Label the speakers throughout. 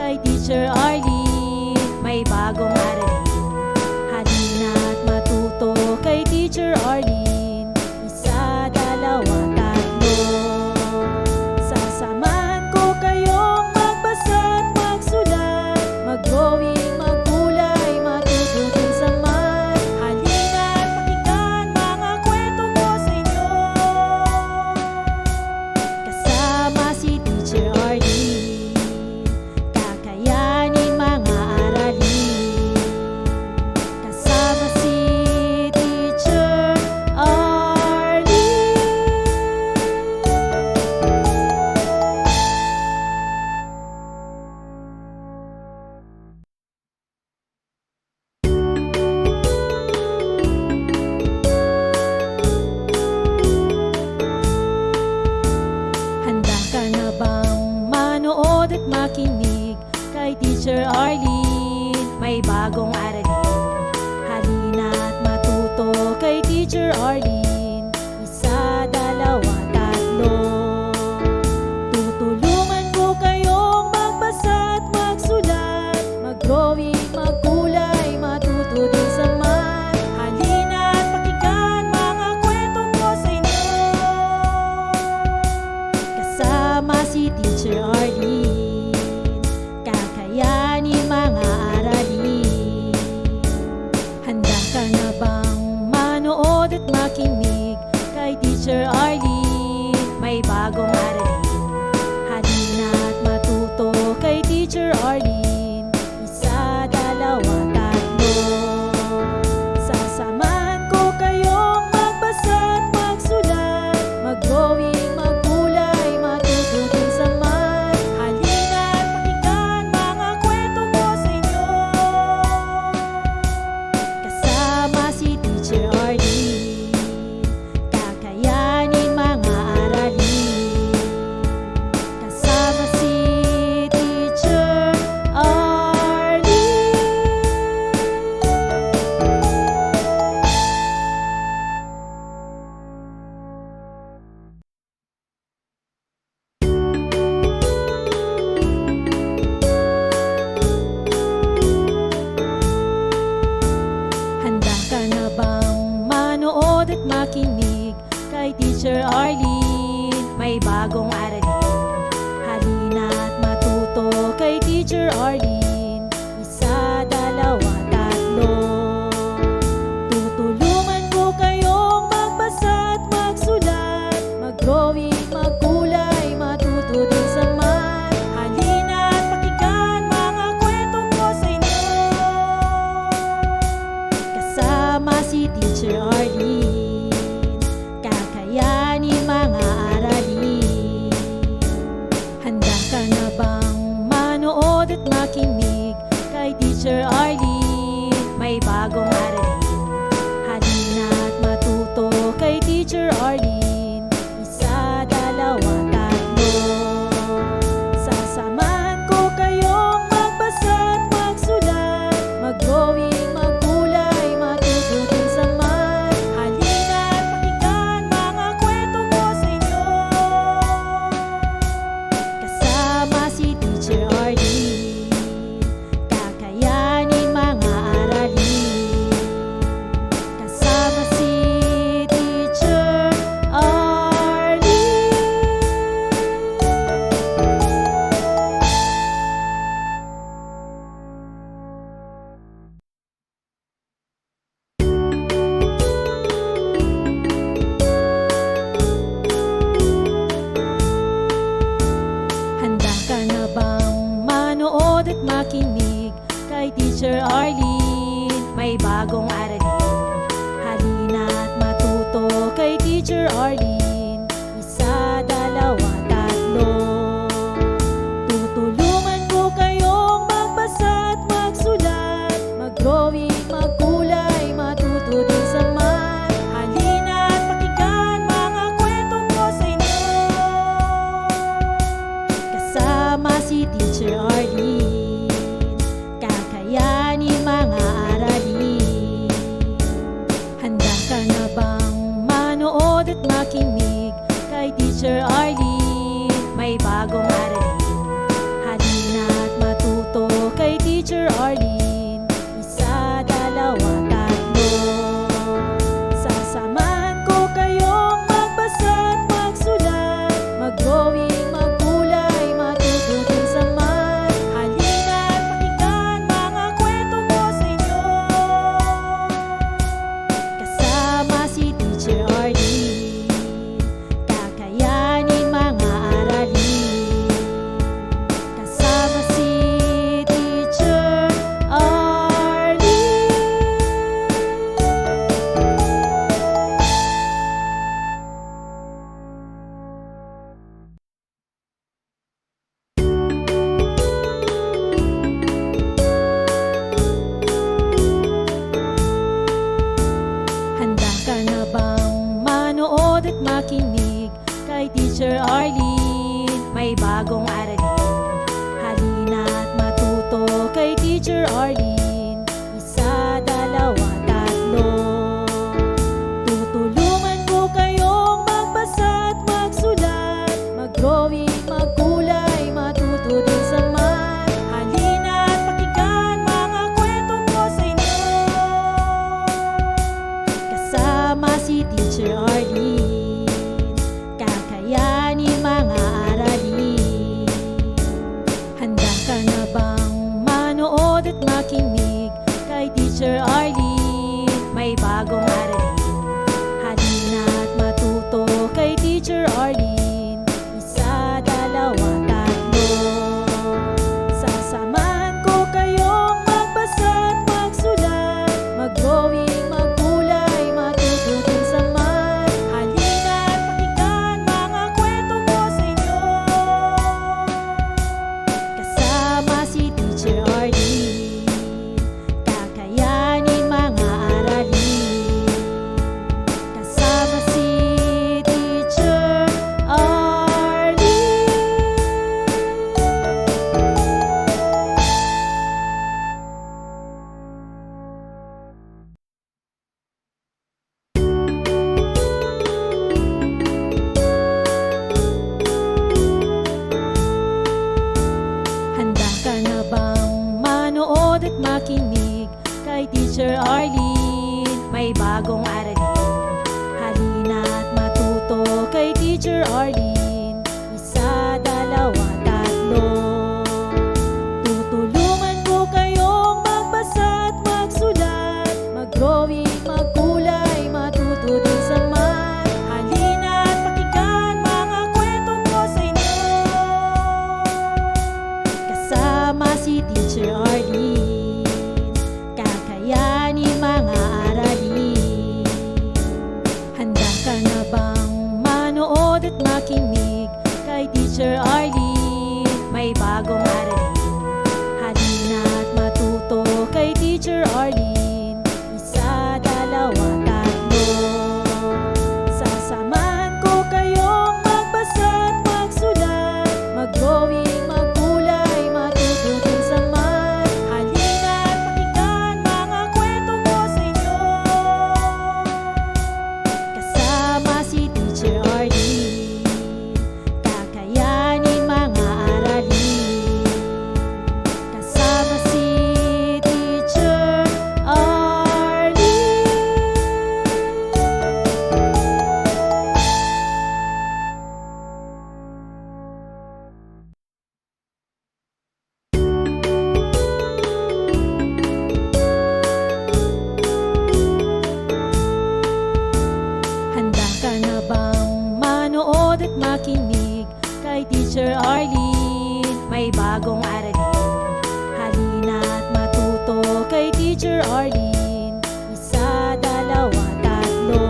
Speaker 1: kay Teacher Arlene, may bagong aralin. Halina't matuto kay Teacher Arlene, isa, dalawa, tatlo. Sasamahan ko kayong magbasa't magsulat, mag-drawing, maggulay, matuto din sa math. Halina't pakinggan mga kwento ko sa inyo, kasama si Teacher Arlene, kakayanin mga aralin. Kasama si Teacher Arlene. Handa ka na bang manood at makinig kay Teacher Arlene, may bagong aralin. Halina't matuto kay Teacher Arlene, isa, dalawa, tatlo. Tutulungan ko kayong magbasa at magsulat, mag-drawing, maggulay, matuto din sa math. Halina't pakinggan mga kwento ko sa inyo, kasama si Teacher Arlene, kakayanin mga aralin. Handa ka na bang manood at makinig kay Teacher Arlene, may bagong aralin. Halina't matuto kay Teacher Arlene, isa, dalawa, tatlo. Sasamahan ko kayong magbasa at magsulat, mag-drawing, maggulay, matuto din sa math. Halina't pakinggan mga kwento ko sa inyo, kasama si Teacher Arlene, kakayanin mga aralin. Kasama si Teacher Arlene. Handa ka na bang manood at makinig kay Teacher Arlene, may bagong aralin. Halina't matuto kay Teacher Arlene, isa, dalawa, tatlo. Tutulungan ko kayong magbasa at magsulat, mag-drawing, maggulay, matuto din sa math. Halina't pakinggan mga kwento ko sa inyo, kasama si Teacher Arlene, kakayanin mga aralin. Handa ka na bang manood at makinig kay Teacher Arlene, may bagong aralin. Halina't matuto kay Teacher Arlene, isa, dalawa, tatlo. Sasamahan ko kayong magbasa at magsulat, mag-drawing, maggulay, matuto din sa math. Halina't pakinggan mga kwento ko sa inyo, kasama si Teacher Arlene, kakayanin mga aralin. Kasama si Teacher Arlene. Handa ka na bang manood at makinig kay Teacher Arlene, may bagong aralin. Halina't matuto kay Teacher Arlene, isa, dalawa, tatlo. Tutulungan ko kayong magbasa at magsulat, mag-drawing, maggulay, matuto din sa math. Halina't pakinggan mga kwento ko sa inyo, kasama si Teacher Arlene, kakayanin mga aralin. Handa ka na bang manood at makinig Arlene. Isa, dalawa, tatlo. Tutulungan ko kayong magbasa at magsulat, mag-drawing, magkulay, matuto din sa math. Halina at pakinggan mga kwento ko sa inyo. Kasama si Teacher Arlene, kakayanin mga aralin. Handa ka na bang manood at makinig kay Teacher Arlene? May bagong aralin. Halina at matuto kay Teacher Arlene. Isa, dalawa, tatlo. Sasamahan ko kayong magbasa at magsulat, mag-drawing, magkulay, matuto din sa math. Halina at pakinggan mga kwento ko sa inyo. Kasama si Teacher Arlene, kakayanin mga aralin. Kasama si Teacher Arlene. Handa ka na bang manood at makinig kay Teacher Arlene? May bagong aralin. Halina at matuto kay Teacher Arlene. Isa, dalawa, tatlo. Tutulungan ko kayong magbasa at magsulat, mag-drawing, magkulay, matuto din sa math. Halina at pakinggan mga kwento ko sa inyo. Kasama si Teacher Arlene, kakayanin mga aralin. Handa ka na bang manood at makinig kay Teacher Arlene? May bagong aralin. Halina at matuto kay Teacher Arlene. Isa, dalawa, tatlo. Sasamahan ko kayong magbasa at magsulat, mag-drawing, magkulay, matuto din sa math. Halina at pakinggan mga kwento ko sa inyo. Kasama si Teacher Arlene, kakayanin mga aralin. Kasama si Teacher Arlene. Handa ka na bang manood at makinig kay Teacher Arlene? May bagong aralin. Halina at matuto kay Teacher Arlene. Isa, dalawa, tatlo.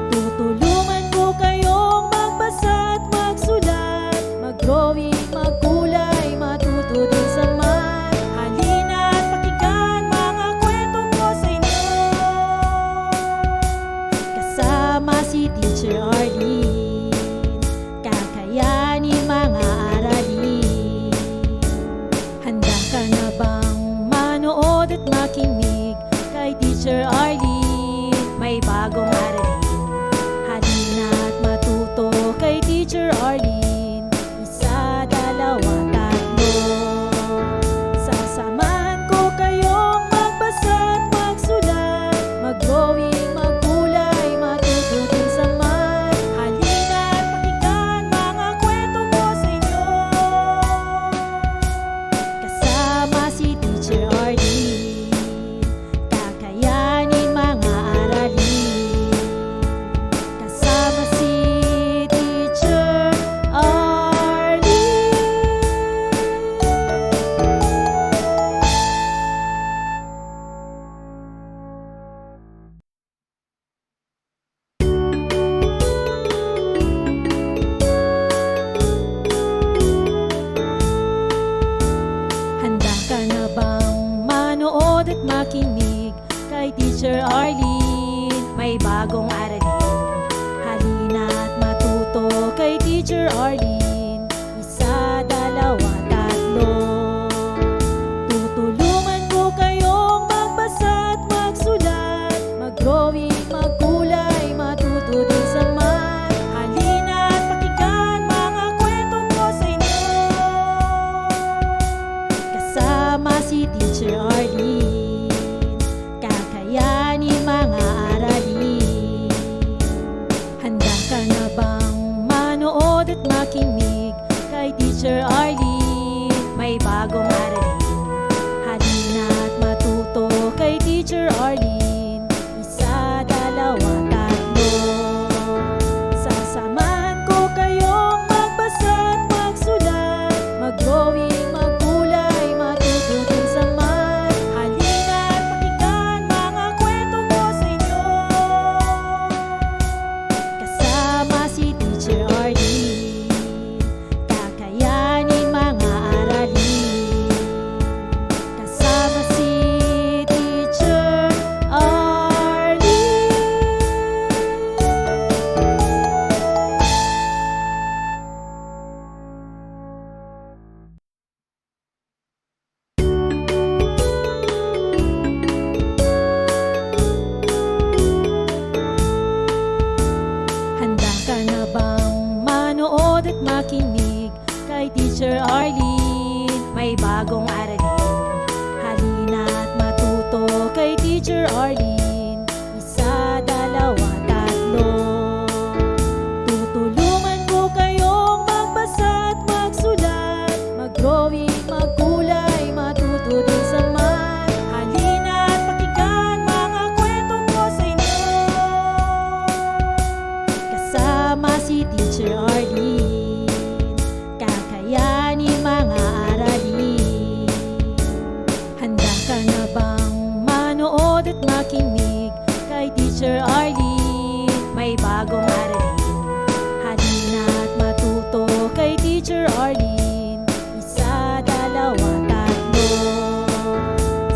Speaker 1: Tutulungan ko kayong magbasa at magsulat, mag-drawing, magkulay, matuto din sa math. Halina at pakinggan mga kwento ko sa inyo. Kasama si Teacher Arlene, kakayanin mga aralin. Handa ka na bang manood at makinig kay Teacher Arlene? May bagong aralin. Halina at matuto kay Teacher Arlene. Isa, dalawa, tatlo. Sasamahan ko kayong magbasa at magsulat, mag-drawing, magkulay, matuto din sa math. Halina at pakinggan mga kwento ko sa inyo. Kasama si Teacher Arlene, kakayanin mga aralin. Kasama si Teacher Arlene. Handa ka na bang manood at makinig kay Teacher Arlene? May bagong aralin. Halina at matuto kay Teacher Arlene. Isa, dalawa, tatlo. Tutulungan si Teacher Arlene, kakayanin mga aralin. Handa ka na bang manood at makinig kay Teacher Arlene? May bagong aralin, halina at matuto kay Teacher Arlene. Isa, dalawa, tatlo. Sasamahan ko kayong magbasa at magsulat, mag-drawing, magkulay, matutunan sa math. Halina at pakinggan mga kwento ko sa inyo. Kasama si Teacher Arlene, kakayanin mga aralin. Kasama si Teacher Arlene. Handa ka na bang manood at makinig kay Teacher Arlene? May bagong aralin, halina at matuto kay Teacher Arlene. Isa, dalawa, tatlo. Tutulungan ko kayong magbasa at magsulat, mag-drawing, magkulay, matuto din sa math. Halina at pakinggan mga kwento ko sa inyo. Kasama si Teacher Arlene, kakayanin mga aralin. Handa ka na bang manood at makinig kay Teacher Arlene? May bagong aralin, halina at matuto kay Teacher Arlene. Isa, dalawa, tatlo.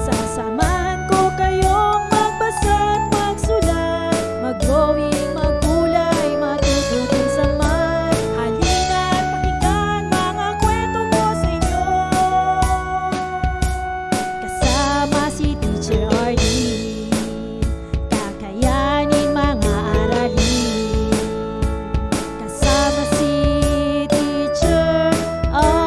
Speaker 1: Sasamahan ko kayong magbasa at magsulat, mag-drawing, magkulay, matutunan sa math. Halina at pakinggan mga kwento ko sa inyo. Kasama si Teacher Arlene, kakayanin mga aralin. Kasama si Teacher Arlene.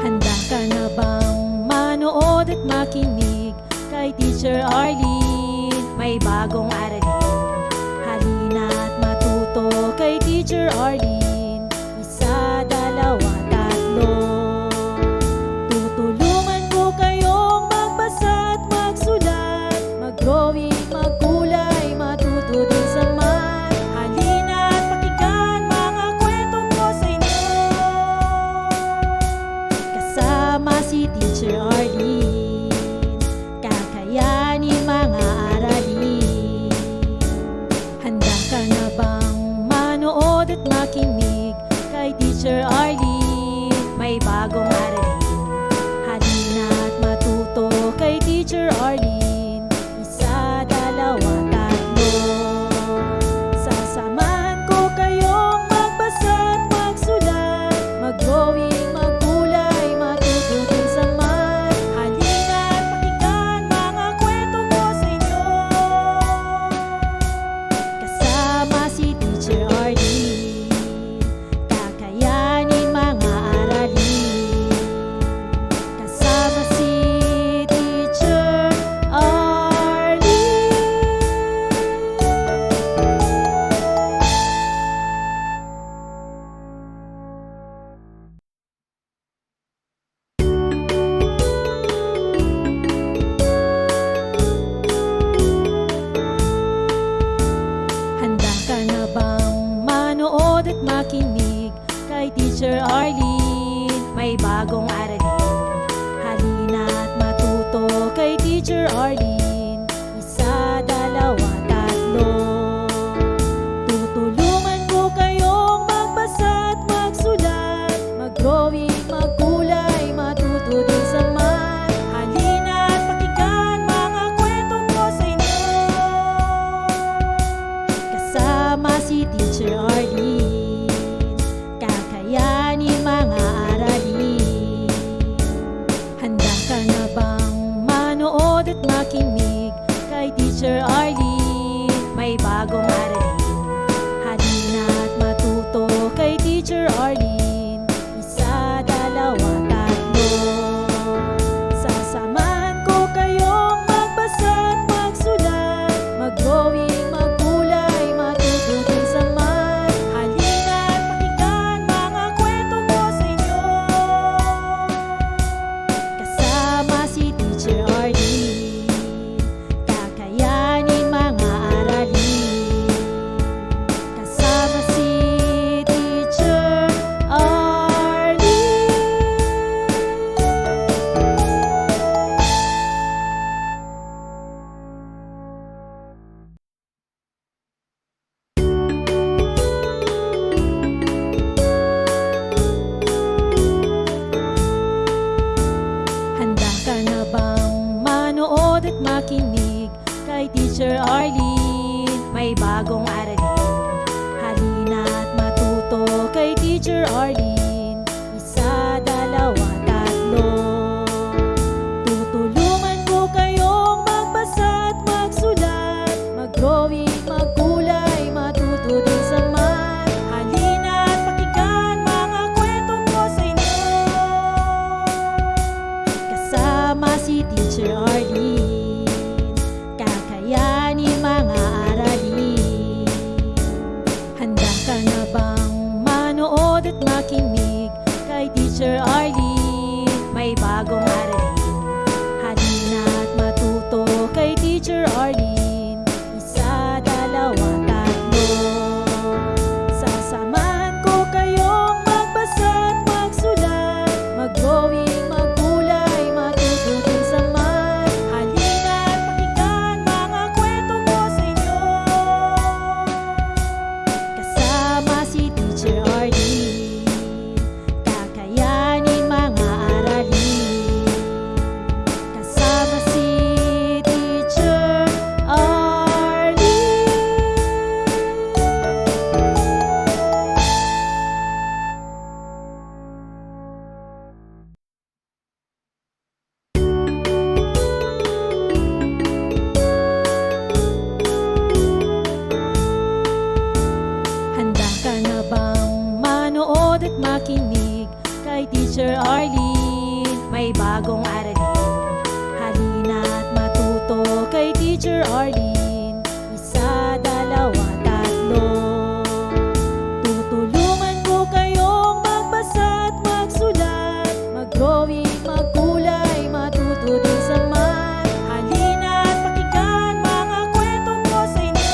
Speaker 1: Handa ka na bang manood at makinig kay Teacher Arlene? May bagong aralin, halina at matuto kay Teacher Arlene. Isa, dalawa, tatlo. Tutulungan ko kayong magbasa at magsulat, mag-drawing, magkulay, matuto din sa math. Halina at pakinggan mga kwento ko sa inyo. Kasama si Teacher Arlene, kakayanin mga aralin. Handa ka na bang manood at makinig kay Teacher Arlene? May bagong aralin, halina at matuto kay Teacher Arlene. Isa, dalawa, tatlo. Tutulungan ko kayong magbasa at magsulat, mag-drawing, magkulay, matuto din sa math. Halina at pakinggan mga kwento ko sa inyo. Kasama si Teacher Arlene, kakayanin mga aralin. Handa ka na bang manood at makinig kay Teacher Arlene? May bagong aralin, halina at matuto kay Teacher Arlene. Isa, dalawa, tatlo. Sasamahan ko kayong magbasa at magsulat, mag-drawing, magkulay, matuto din sa math. Halina at pakinggan mga kwento ko sa inyo. Kasama si Teacher Arlene, kakayanin mga aralin. Kasama si Teacher Arlene. Handa ka na bang manood at makinig kay Teacher Arlene? May bagong aralin, halina at matuto kay Teacher Arlene. Isa, dalawa, tatlo. Tutulungan ko kayong magbasa at magsulat, mag-drawing, magkulay, matuto din sa math. Halina at pakinggan mga kwento ko sa inyo. Kasama si Teacher Arlene, kakayanin mga aralin. Teacher Arlene. Isa, dalawa, tatlo. Tutulungan ko kayong magbasa at magsulat, mag-drawing, magkulay, matuto din sa math. Halina at pakinggan mga kwento ko sa inyo. Kasama si Teacher Arlene, kakayanin mga aralin. Handa ka na bang manood at makinig kay Teacher Arlene? May bagong aralin. Halina at matuto kay Teacher Arlene. Isa, dalawa, tatlo. Sasamahan ko kayong magbasa at magsulat, mag-drawing, magkulay, matuto din sa math. Halina at pakinggan mga kwento ko sa inyo. Kasama si Teacher Arlene, kakayanin mga aralin. Kasama si Teacher Arlene. Handa ka na bang manood at makinig kay Teacher Arlene? May bagong aralin. Halina at matuto kay Teacher Arlene. Isa, dalawa, tatlo. Tutulungan ko kayong magbasa at magsulat, mag-drawing, magkulay, matuto din sa math. Halina at pakinggan mga kwento ko sa inyo.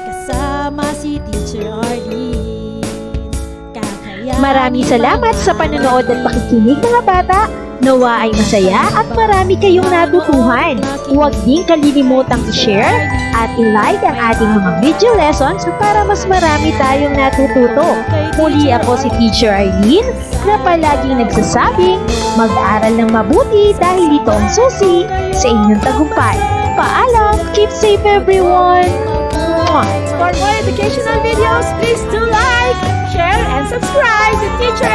Speaker 1: Kasama si Teacher Arlene, kakayanin
Speaker 2: Maraming salamat sa panonood at pakikinig mga bata. Nawa ay masaya at marami kayong natutuhan. Huwag din kalilimutang i-share at i-like ang ating mga video lessons para mas marami tayong natututo. Muli ako si Teacher Arlene na palaging nagsasabing mag-aral ng mabuti dahil ito ang susi sa inyong tagumpay. Paalam! Keep safe everyone! For more educational videos, please do like, share, and subscribe to Teacher